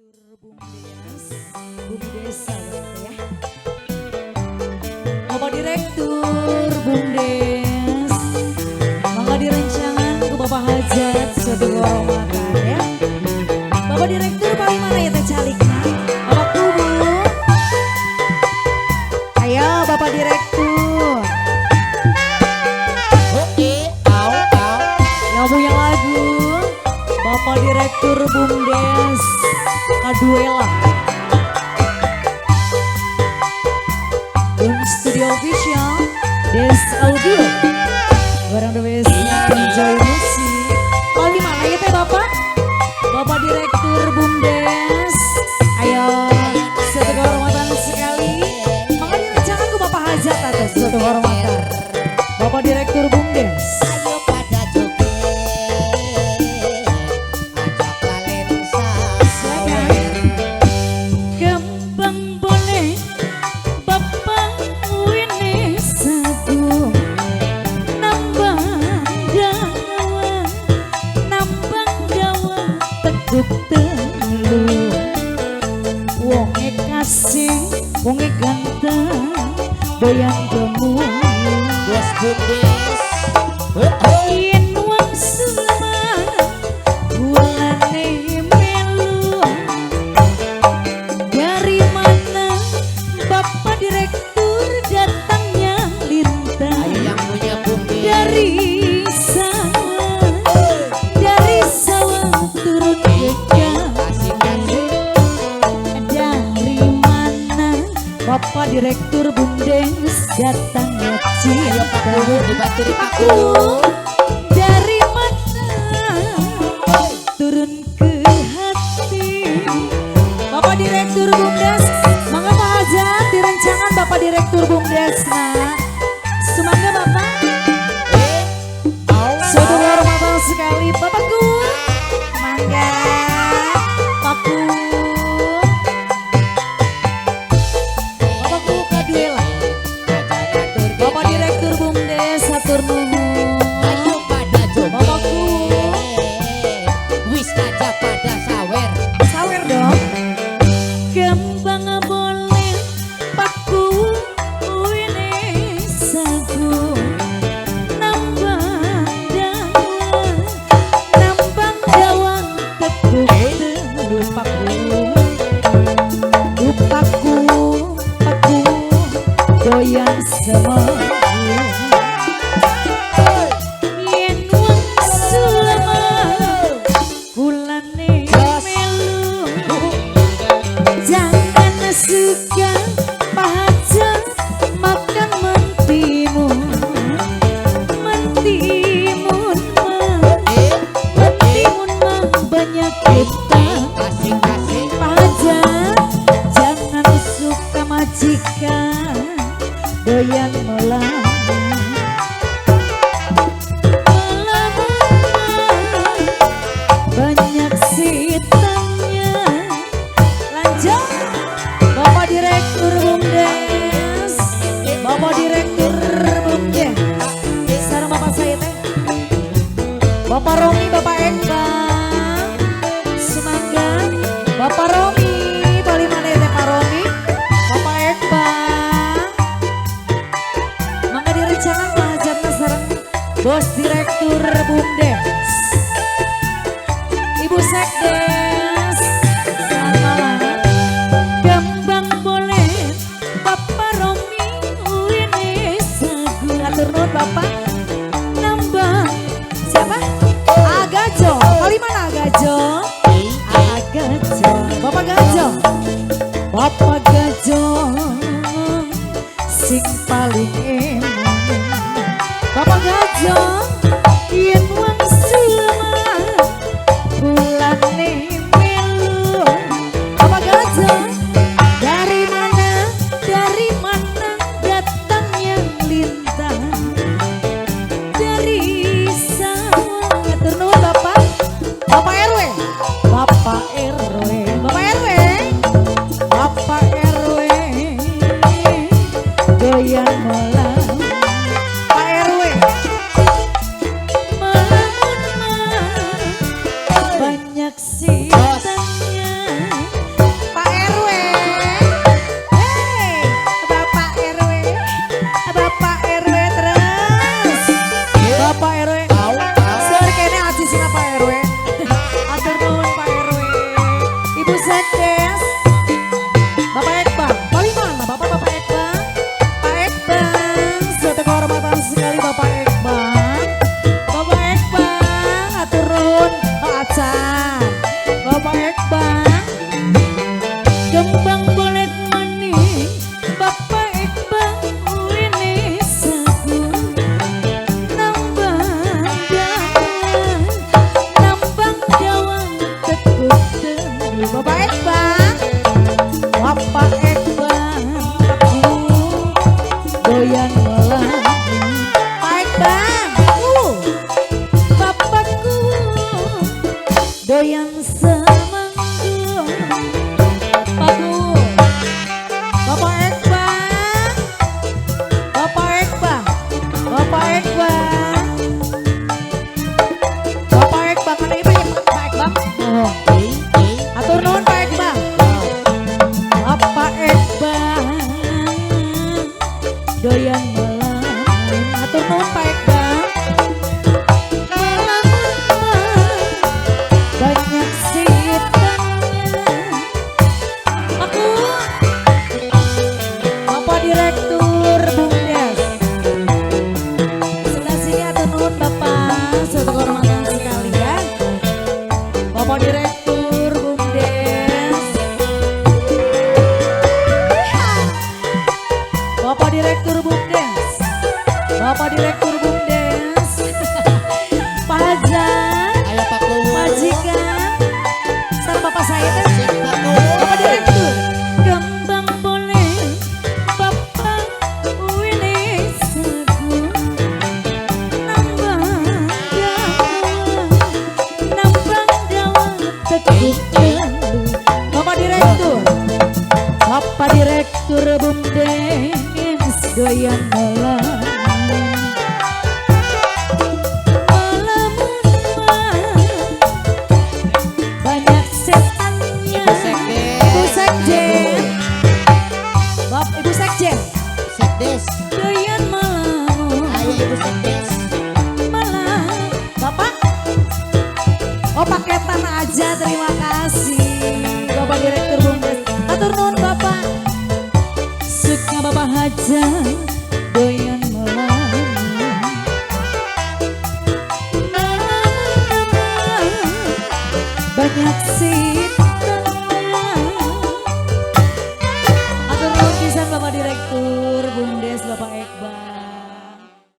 Direktur Bumdes, Bumi Desa berarti ya. Bapak Direktur Bumdes, mangga direncangan ke Bapak Hajat suatu kehormatan ya. Bapak Direktur paling mana ya teh calikna? Bapak Kubu. Ayo Bapak Direktur. Yang punya lagu Bapak Direktur Bumdes Kaduela Boom Studio Official Des Audio barang the best enjoy musik. Oh gimana ya teh Bapak? Bapak Direktur Bumdes, ayo satu kehormatan sekali. Maka direncanakan ke Bapak Hajat atau satu kehormatan Bapak Direktur Bumdes. Wonge kasih, wonge ganteng, doyan gemu, bos Bumdes. Yen wong Sleman, bulane melu. Dari mana Bapak Direktur datangnya lintang? Ayo yang punya Bumdes. Dari sawah turun ke Bapak Direktur Bumdes datangnya cinta. Aku dari mana turun ke hati. Bapak Direktur Bumdes, mangga Pak Hajat direncangan Bapak Direktur Bumdes nah. Semangga Bapak. Suatu kehormatan sekali Bapakku. Mangga Pakku. Bapak Direktur Bumdes hatur nuhun. Ayo pada joget. Bapakku. Wis aja pada sawer. Sawer dong. Kembang boleh paku wine sagu. Nambang dawang tekuk teluh paku. Paku doyan semua. Yen wong Sleman kulane melu. Jangan suka Pak Hajat makan mentimun. Mentimun mah banyak kita. Kasih-kasih. Pak Hajat jangan suka majikan doyan melamun. Banyak sitanya. Lanjut Bapak Direktur Bumdes, Bapak Direktur Bumdes. Sareng Bapak saya teh Bapak Romi, Bapak Ekbang. Semangga Bapak Romi, paling mana ya teh Pak Romi? Bapak Ekbang. Mangga direncanakan Pak Hajat sareng Bos Direktur Bumdes. Ibu Sekdes, selamat malam. Gambang boleh Bapak Romi wine sagu. Atur nuhun Bapak. Nambang siapa? Agajo. Kali mana Agajo? Agajo. Bapak Gajo. Bapak Gajo sing paling enak. Bapak Gajo yen wong Sleman bulane melu. Bapak Gajo dari mana datangnya lintang. Dari sawah. Atur nuhun Bapak. Bapak RW. Bapak RW. Bapak RW. Bapak RW doyan mola. Bapak Ekbang, Bapak Ekbang, aku doyan melamun. Pak Ekbang, bapakku doyan semanggung. Bagus. Bapak Ekbang, Bapak Ekbang, Bapak Ekbang, Bapak Ekbang, mana ibu ya Pak Ekbang? Oh. Atur nuhun Pak Ekbang. Bapak Ekbang doyan melamun. Atur nuhun Pak Ekbang. Melamun banyak sitannya. Aku Bapak Direktur Bumdes. Sebelah sini atur nuhun Bapak, suatu kehormatan sekalian. Bapak Direktur Bumdes. Bapak Direktur Bumdes. Bapak Direktur Bumdes. Pajak, Ayo Pak Kuwu. majikan, sareng bapak saya teh. Sip, Pak Kuwu. Bapak Direktur. Kembang boleh Bapak Wilis aku. Nambang Jawa tekuk kendu. Bapak Direktur. Bapak Direktur Bumdes doyan melamun. Melamun mah banyak setannya. Ibu Sekdes. Ibu Sekjen. Ibu Sekjen Sekdes. doyan melamun. Ayo Ibu Sekdes. Malah Bapak. Oh paketan aja, terima kasih Bapak Direktur Bumdes. Atur nuhun Bapak. Suka Bapak Haja doyan melamun. Banyak sitannya. Atur nuhun pisan Bapak Direktur Bumdes Bapak Ekbang.